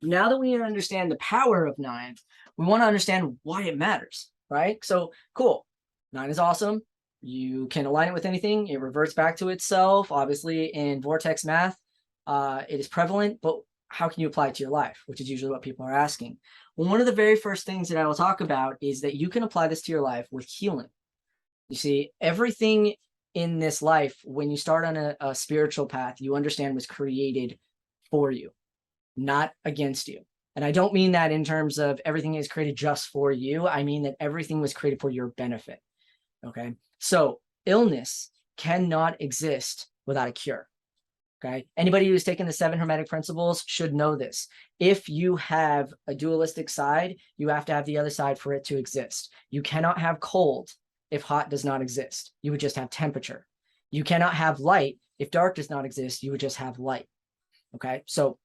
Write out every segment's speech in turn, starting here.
Now that we understand the power of 9, we want to understand why it matters, right? So cool. 9 is awesome. You can align it with anything. It reverts back to itself. Obviously, in vortex math, it is prevalent, but how can you apply it to your life, which is usually what people are asking. Well, one of the very first things that I will talk about is that you can apply this to your life with healing. You see, everything in this life, when you start on a spiritual path, you understand was created for you, not against you. And I don't mean that in terms of everything is created just for you. I mean that everything was created for your benefit. Okay. So illness cannot exist without a cure. Okay. Anybody who's taken the 7 hermetic principles should know this. If you have a dualistic side, you have to have the other side for it to exist. You cannot have cold if hot does not exist. You would just have temperature. You cannot have light if dark does not exist. You would just have light. Okay. So,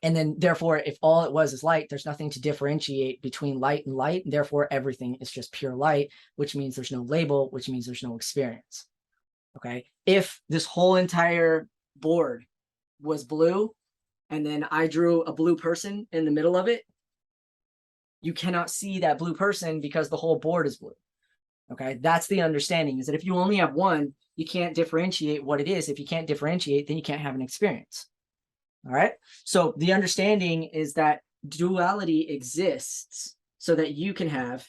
and then therefore, if all it was is light, there's nothing to differentiate between light and light. And therefore, everything is just pure light, which means there's no label, which means there's no experience. Okay. If this whole entire board was blue and then I drew a blue person in the middle of it, you cannot see that blue person because the whole board is blue. Okay. That's the understanding, is that if you only have one, you can't differentiate what it is. If you can't differentiate, then you can't have an experience. All right. So the understanding is that duality exists so that you can have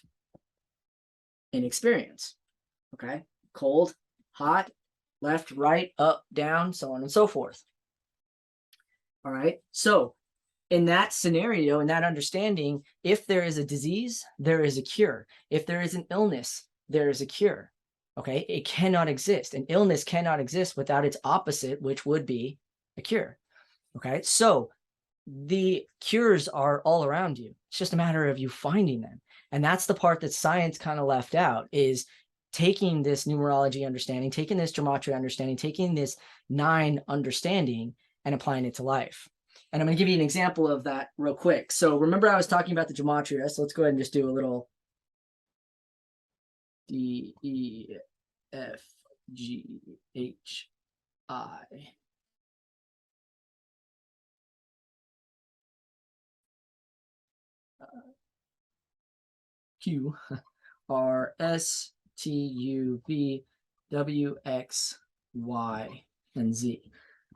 an experience. Okay. Cold, hot, left, right, up, down, so on and so forth. All right. So in that scenario, in that understanding, if there is a disease, there is a cure. If there is an illness, there is a cure. Okay. It cannot exist. An illness cannot exist without its opposite, which would be a cure. Okay. So the cures are all around you. It's just a matter of you finding them. And that's the part that science kind of left out, is taking this numerology understanding, taking this gematria understanding, taking this 9 understanding and applying it to life. And I'm going to give you an example of that real quick. So remember I was talking about the gematria. So let's go ahead and just do a little D, E, F, G, H, I. Q, R, S, T, U, V, W, X, Y, and Z.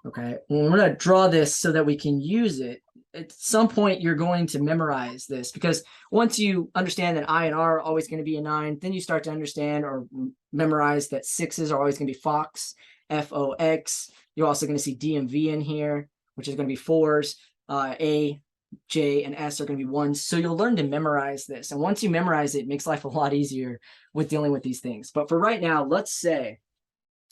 Okay, well, we're going to draw this so that we can use it. At some point, you're going to memorize this, because once you understand that I and R are always going to be a 9, then you start to understand or memorize that 6s are always going to be Fox, F-O-X. You're also going to see D and V in here, which is going to be 4s. A, J, and S are going to be 1s. So you'll learn to memorize this. And once you memorize it, it makes life a lot easier with dealing with these things. But for right now, let's say,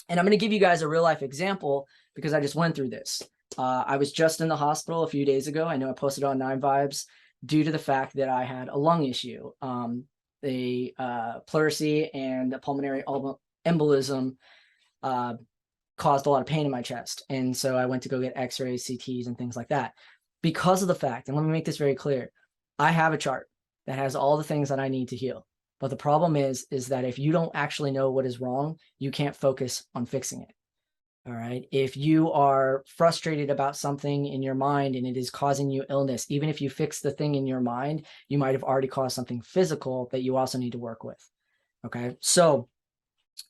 and I'm going to give you guys a real life example because I just went through this. I was just in the hospital a few days ago. I know I posted on 9vibes due to the fact that I had a lung issue. A pleurisy and a pulmonary embolism caused a lot of pain in my chest. And so I went to go get x-rays, CTs, and things like that. Because of the fact, and let me make this very clear, I have a chart that has all the things that I need to heal. But the problem is that if you don't actually know what is wrong, you can't focus on fixing it. All right. If you are frustrated about something in your mind and it is causing you illness, even if you fix the thing in your mind, you might have already caused something physical that you also need to work with. Okay. So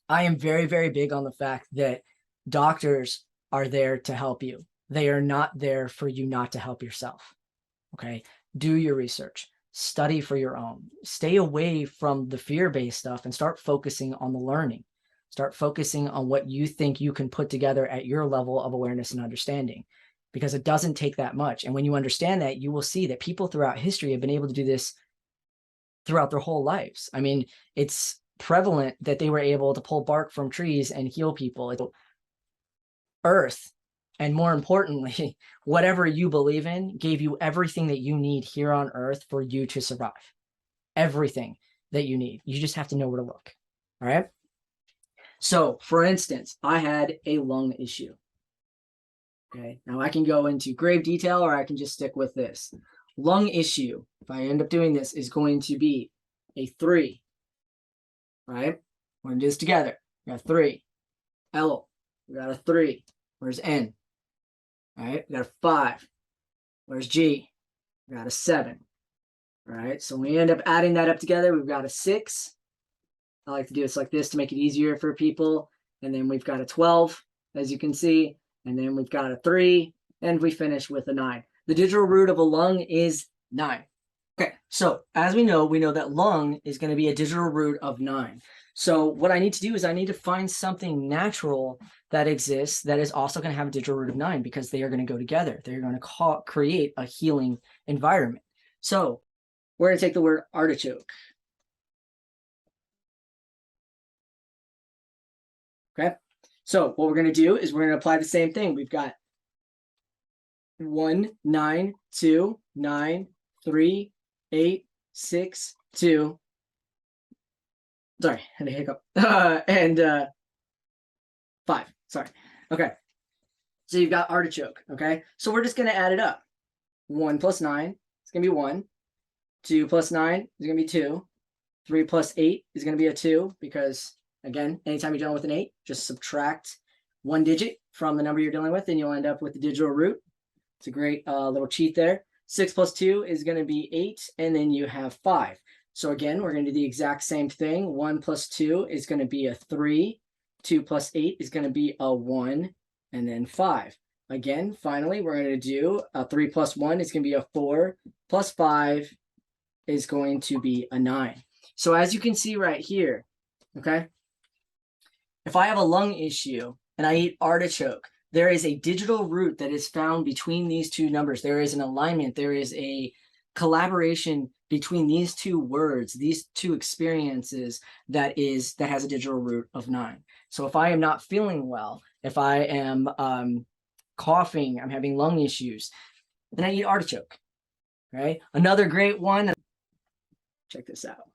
I am very, very big on the fact that doctors are there to help you. They are not there for you not to help yourself. Okay. Do your research. Study for your own. Stay away from the fear-based stuff and start focusing on the learning. Start focusing on what you think you can put together at your level of awareness and understanding, because it doesn't take that much. And when you understand that, you will see that people throughout history have been able to do this throughout their whole lives. I mean, it's prevalent that they were able to pull bark from trees and heal people. Earth, and more importantly, whatever you believe in, gave you everything that you need here on Earth for you to survive. Everything that you need. You just have to know where to look. All right. So, for instance, I had a lung issue. Okay. Now I can go into grave detail, or I can just stick with this. Lung issue, if I end up doing this, is going to be a 3. All right. We're going to do this together. We got 3. L. We got a 3. Where's N? All right. We got a 5. Where's G? we got a 7. All right, so we end up adding that up together. We've got a 6. I like to do this like this to make it easier for people. And then we've got a 12, as you can see. And then we've got a 3, and we finish with a 9. The digital root of a lung is 9. Okay, so as we know that lung is going to be a digital root of 9. So what I need to do is I need to find something natural that exists that is also going to have a digital root of 9, because they are going to go together. They're going to create a healing environment. So we're going to take the word artichoke. Okay, so what we're going to do is we're going to apply the same thing. We've got 1, 9, 2, 9, 3, 8, 6, 2. Sorry, I had a hiccup. And 5. Sorry. Okay. So you've got artichoke. Okay. So we're just going to add it up. 1 plus 9 is going to be 1. 2 plus 9 is going to be 2. 3 plus 8 is going to be a 2, because, again, anytime you're dealing with an 8, just subtract 1 digit from the number you're dealing with, and you'll end up with the digital root. It's a great little cheat there. 6 plus 2 is going to be 8, and then you have 5. So again, we're going to do the exact same thing. 1 plus 2 is going to be a 3. 2 plus 8 is going to be a 1, and then 5. Again, finally, we're going to do a 3 plus 1 is going to be a 4, plus 5 is going to be a 9. So as you can see right here, okay, if I have a lung issue and I eat artichoke, there is a digital root that is found between these two numbers. There is an alignment. There is a collaboration between these two words, these two experiences, that has a digital root of 9. So if I am not feeling well, if I am coughing, I'm having lung issues, then I eat artichoke. Okay, another great one. Check this out.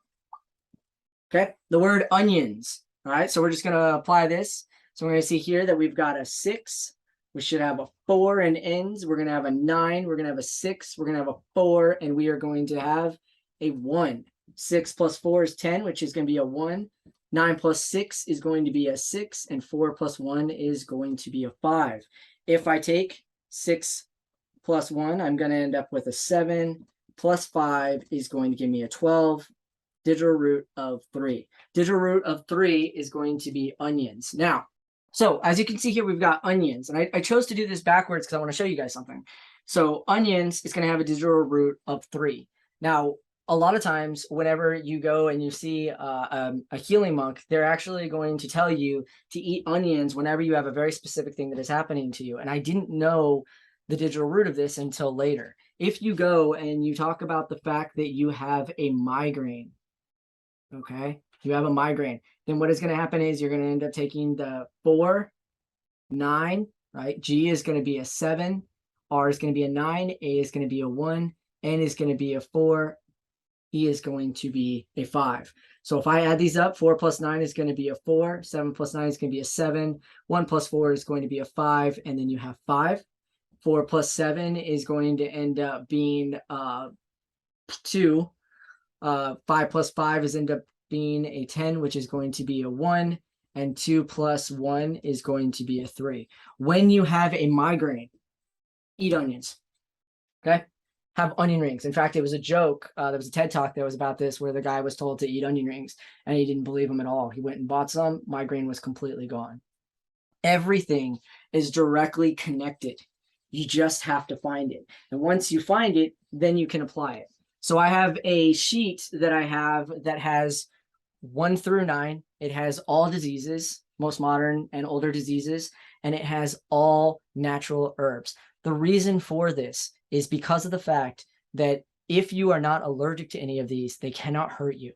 Okay, the word onions. All right, so we're just going to apply this. So we're going to see here that we've got a 6. We should have a 4 in ends. We're going to have a 9. We're going to have a 6. We're going to have a 4. And we are going to have a 1. 6 plus 4 is 10, which is going to be a 1. 9 plus 6 is going to be a 6. And 4 plus 1 is going to be a 5. If I take 6 plus 1, I'm going to end up with a 7. Plus 5 is going to give me a 12. Digital root of 3. Digital root of 3 is going to be onions. Now, so as you can see here, we've got onions. And I chose to do this backwards because I want to show you guys something. So onions is going to have a digital root of 3. Now, a lot of times, whenever you go and you see a healing monk, they're actually going to tell you to eat onions whenever you have a very specific thing that is happening to you. And I didn't know the digital root of this until later. If you go and you talk about the fact that you have a migraine, okay, you have a migraine, then what is going to happen is you're going to end up taking the 4, 9, right? G is going to be a 7, R is going to be a 9, A is going to be a 1, N is going to be a 4, E is going to be a 5. So if I add these up, 4 plus 9 is going to be a 4, 7 plus 9 is going to be a 7, 1 plus 4 is going to be a 5, and then you have 5. 4 plus 7 is going to end up being 2. 5 plus 5 is end up being a 10, which is going to be a 1. And 2 plus 1 is going to be a 3. When you have a migraine, eat onions. Okay? Have onion rings. In fact, it was a joke. There was a TED Talk that was about this, where the guy was told to eat onion rings, and he didn't believe him at all. He went and bought some. Migraine was completely gone. Everything is directly connected. You just have to find it. And once you find it, then you can apply it. So I have a sheet that I have that has 1 through 9. It has all diseases, most modern and older diseases, and it has all natural herbs. The reason for this is because of the fact that if you are not allergic to any of these, they cannot hurt you.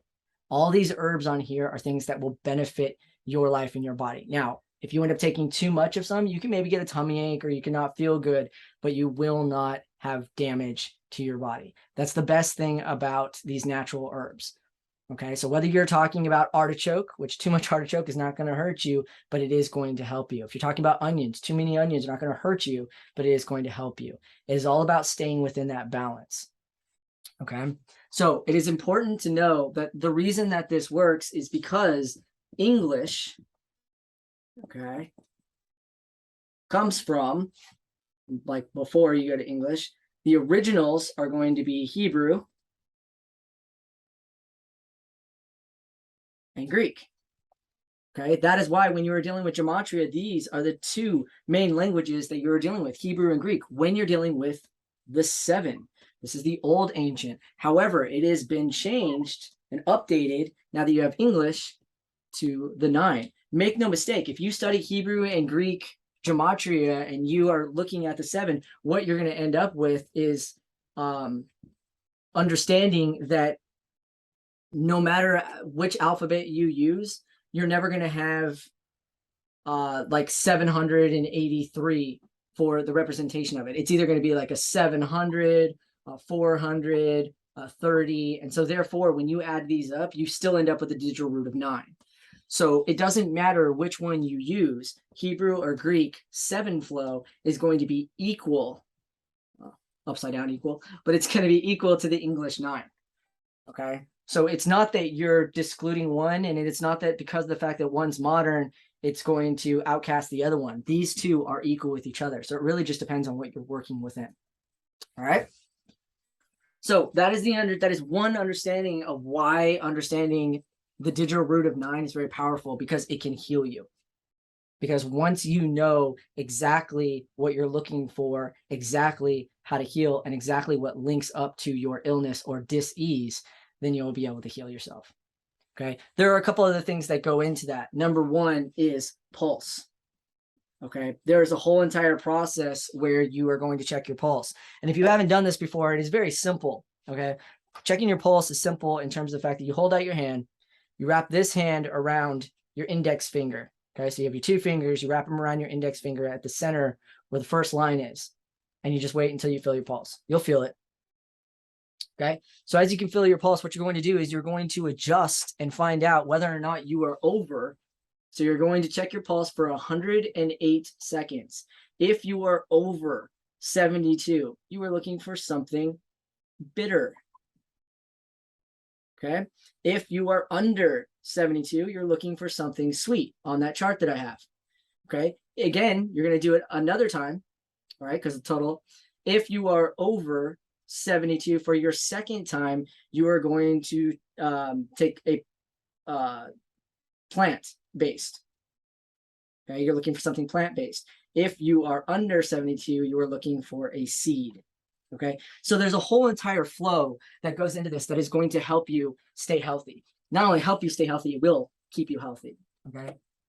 All these herbs on here are things that will benefit your life and your body. Now, if you end up taking too much of some, you can maybe get a tummy ache or you cannot feel good, but you will not have damage to your body. That's the best thing about these natural herbs. Okay, so whether you're talking about artichoke, which too much artichoke is not going to hurt you, but it is going to help you. If you're talking about onions, too many onions are not going to hurt you, but it is going to help you. It is all about staying within that balance. Okay, so it is important to know that the reason that this works is because English, okay, comes from, like before you go to English, The originals are going to be Hebrew and Greek. Okay, that is why when you are dealing with gematria, these are the two main languages that you're dealing with, Hebrew and Greek, when you're dealing with the 7. This is the old ancient. However, it has been changed and updated now that you have English to the 9. Make no mistake, if you study Hebrew and Greek gematria and you are looking at the 7, what you're going to end up with is understanding that no matter which alphabet you use, you're never going to have like 783 for the representation of it. It's either going to be like a 700, a 400, a 30. And so therefore, when you add these up, you still end up with a digital root of 9. So it doesn't matter which one you use, Hebrew or Greek, 7 flow is going to be equal, upside down equal, but it's going to be equal to the English 9. Okay. So it's not that you're discluding one, and it's not that because of the fact that one's modern, it's going to outcast the other one. These two are equal with each other. So it really just depends on what you're working within. All right. So that is one understanding of why understanding the digital root of 9 is very powerful, because it can heal you. Because once you know exactly what you're looking for, exactly how to heal, and exactly what links up to your illness or dis-ease, then you'll be able to heal yourself. Okay. There are a couple other things that go into that. Number one is pulse. Okay. There's a whole entire process where you are going to check your pulse. And if you haven't done this before, it is very simple. Okay. Checking your pulse is simple in terms of the fact that you hold out your hand, you wrap this hand around your index finger. Okay. So you have your 2 fingers, you wrap them around your index finger at the center where the first line is, and you just wait until you feel your pulse. You'll feel it. Okay. So as you can feel your pulse, what you're going to do is you're going to adjust and find out whether or not you are over. So you're going to check your pulse for 108 seconds. If you are over 72, you are looking for something bitter. Okay. If you are under 72, you're looking for something sweet on that chart that I have. Okay. Again, you're going to do it another time. All right. Because the total, if you are over 72 for your second time, you are going to take a plant-based. Okay, you're looking for something plant-based. If you are under 72, you are looking for a seed. Okay, so there's a whole entire flow that goes into this that is going to help you stay healthy. Not only help you stay healthy, it will keep you healthy. Okay,